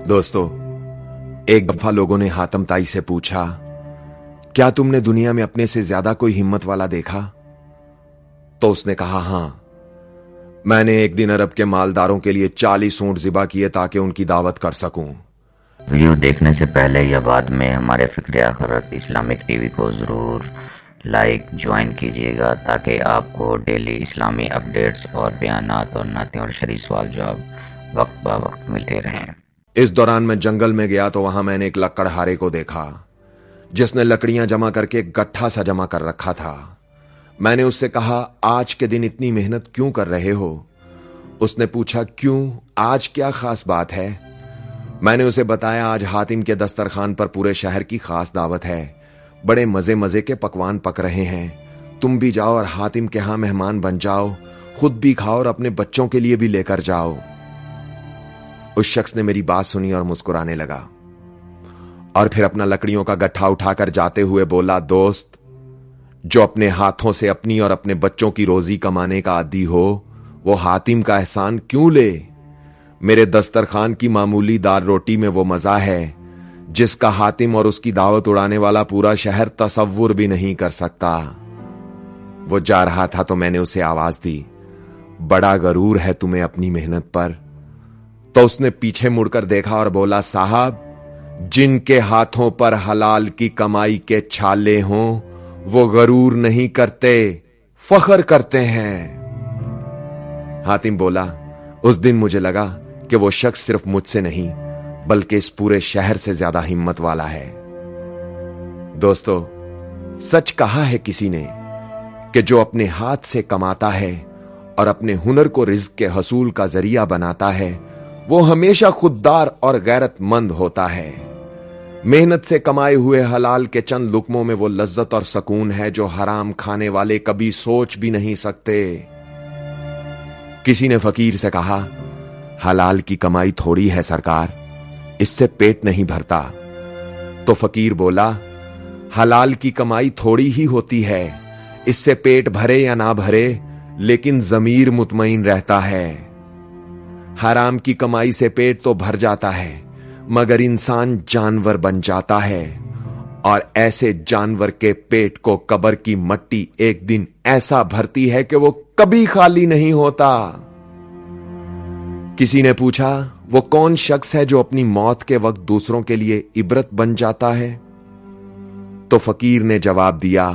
दोस्तों, एक दफा लोगों ने हातम ताई से पूछा, क्या तुमने दुनिया में अपने से ज्यादा कोई हिम्मत वाला देखा? तो उसने कहा, हां, मैंने एक दिन अरब के मालदारों के लिए 40 ऊंट ज़िबा किए ताकि उनकी दावत कर सकूं। वीडियो देखने से पहले या बाद में हमारे फ़िक्र आखिरत इस्लामिक टीवी को ज़रूर ज्वाइन कीजिएगा ताकि आपको डेली इस्लामी अपडेट्स और बयानात और नाते और शरई सवाल जवाब वक्त बा वक्त मिलते रहें। इस दौरान मैं जंगल में गया तो वहां मैंने एक लकड़हारे को देखा जिसने लकड़ियां जमा करके एक गट्ठा सा जमा कर रखा था। मैंने उससे कहा, आज के दिन इतनी मेहनत क्यों कर रहे हो? उसने पूछा, क्यों, आज क्या खास बात है? मैंने उसे बताया, आज हातिम के दस्तरखान पर पूरे शहर की खास दावत है, बड़े मजे मजे के पकवान पक रहे हैं, तुम भी जाओ और हातिम के यहां मेहमान बन जाओ, खुद भी खाओ और अपने बच्चों के लिए भी लेकर जाओ। उस शख्स ने मेरी बात सुनी और मुस्कुराने लगा और फिर अपना लकड़ियों का गट्ठा उठाकर जाते हुए बोला, दोस्त, जो अपने हाथों से अपनी और अपने बच्चों की रोजी कमाने का आदी हो वो हातिम का एहसान क्यों ले? मेरे दस्तरखान की मामूली दाल रोटी में वो मजा है जिसका हातिम और उसकी दावत उड़ाने वाला पूरा शहर तसव्वुर भी नहीं कर सकता। वो जा रहा था तो मैंने उसे आवाज दी, बड़ा गरूर है तुम्हें अपनी मेहनत पर। तो उसने पीछे मुड़कर देखा और बोला, साहब, जिनके हाथों पर हलाल की कमाई के छाले हों वो गरूर नहीं करते, फख्र करते हैं। हातिम बोला, उस दिन मुझे लगा कि वो शख्स सिर्फ मुझसे नहीं बल्कि इस पूरे शहर से ज्यादा हिम्मत वाला है। दोस्तों, सच कहा है किसी ने कि जो अपने हाथ से कमाता है और अपने हुनर को रिज्क के हसूल का जरिया बनाता है वो हमेशा खुददार और गैरतमंद होता है। मेहनत से कमाए हुए हलाल के चंद लुकमों में वो लज्जत और सुकून है जो हराम खाने वाले कभी सोच भी नहीं सकते। किसी ने फकीर से कहा, हलाल की कमाई थोड़ी है सरकार, इससे पेट नहीं भरता। तो फकीर बोला, हलाल की कमाई थोड़ी ही होती है, इससे पेट भरे या ना भरे लेकिन जमीर मुतमईन रहता है। हराम की कमाई से पेट तो भर जाता है मगर इंसान जानवर बन जाता है और ऐसे जानवर के पेट को कब्र की मट्टी एक दिन ऐसा भरती है कि वो कभी खाली नहीं होता। किसी ने पूछा, वो कौन शख्स है जो अपनी मौत के वक्त दूसरों के लिए इबरत बन जाता है? तो फकीर ने जवाब दिया,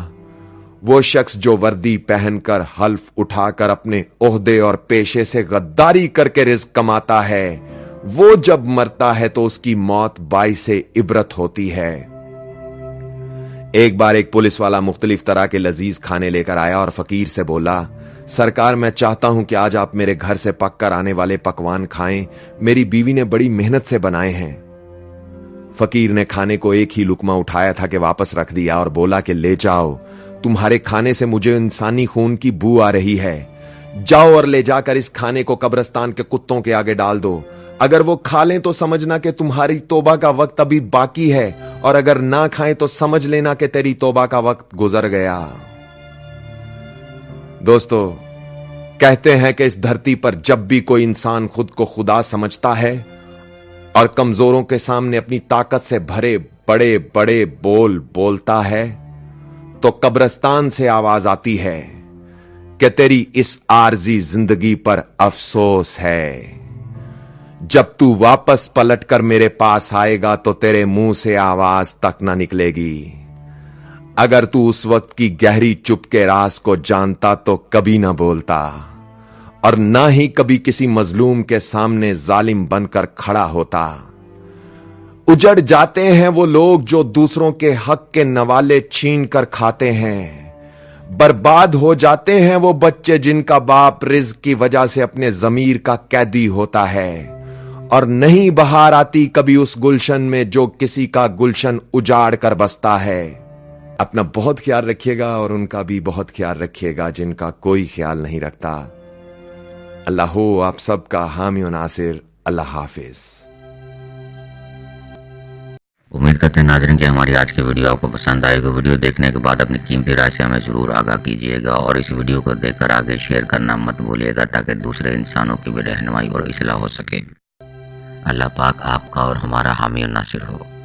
वो शख्स जो वर्दी पहनकर हल्फ उठाकर अपने ओहदे और पेशे से गद्दारी करके रिज़्क कमाता है, वो जब मरता है तो उसकी मौत बाइसे इबरत होती है। एक बार एक पुलिस वाला मुख्तलिफ तरह के लजीज खाने लेकर आया और फकीर से बोला, सरकार, मैं चाहता हूं कि आज आप मेरे घर से पक कर आने वाले पकवान खाएं, मेरी बीवी ने बड़ी मेहनत से बनाए हैं। फकीर ने खाने को एक ही लुकमा उठाया था कि वापस रख दिया और बोला कि ले जाओ, तुम्हारे खाने से मुझे इंसानी खून की बू आ रही है, जाओ और ले जाकर इस खाने को कब्रिस्तान के कुत्तों के आगे डाल दो। अगर वो खा लें तो समझना कि तुम्हारी तौबा का वक्त अभी बाकी है और अगर ना खाएं तो समझ लेना कि तेरी तौबा का वक्त गुजर गया। दोस्तों, कहते हैं कि इस धरती पर जब भी कोई इंसान खुद को खुदा समझता है और कमजोरों के सामने अपनी ताकत से भरे बड़े बड़े बोल बोलता है तो कब्रिस्तान से आवाज आती है कि तेरी इस आरजी जिंदगी पर अफसोस है। जब तू वापस पलटकर मेरे पास आएगा तो तेरे मुंह से आवाज तक ना निकलेगी। अगर तू उस वक्त की गहरी चुप के राज को जानता तो कभी ना बोलता और ना ही कभी किसी मजलूम के सामने जालिम बनकर खड़ा होता। उजड़ जाते हैं वो लोग जो दूसरों के हक के नवाले छीन कर खाते हैं। बर्बाद हो जाते हैं वो बच्चे जिनका बाप रिज्क की वजह से अपने जमीर का कैदी होता है। और नहीं बहार आती कभी उस गुलशन में जो किसी का गुलशन उजाड़ कर बसता है। अपना बहुत ख्याल रखिएगा और उनका भी बहुत ख्याल रखिएगा जिनका कोई ख्याल नहीं रखता। अल्लाह हो आप सबका हामी और नासिर। अल्लाह हाफिज। उम्मीद करते हैं नाज़रीन कि हमारी आज की वीडियो आपको पसंद आएगी। वीडियो देखने के बाद अपनी कीमती राय से हमें ज़रूर आगाह कीजिएगा और इस वीडियो को देखकर आगे शेयर करना मत भूलिएगा ताकि दूसरे इंसानों की भी रहनुमाई और इस्लाह हो सके। اللہ پاک آپ کا اور ہمارا حامی و ناصر ہو۔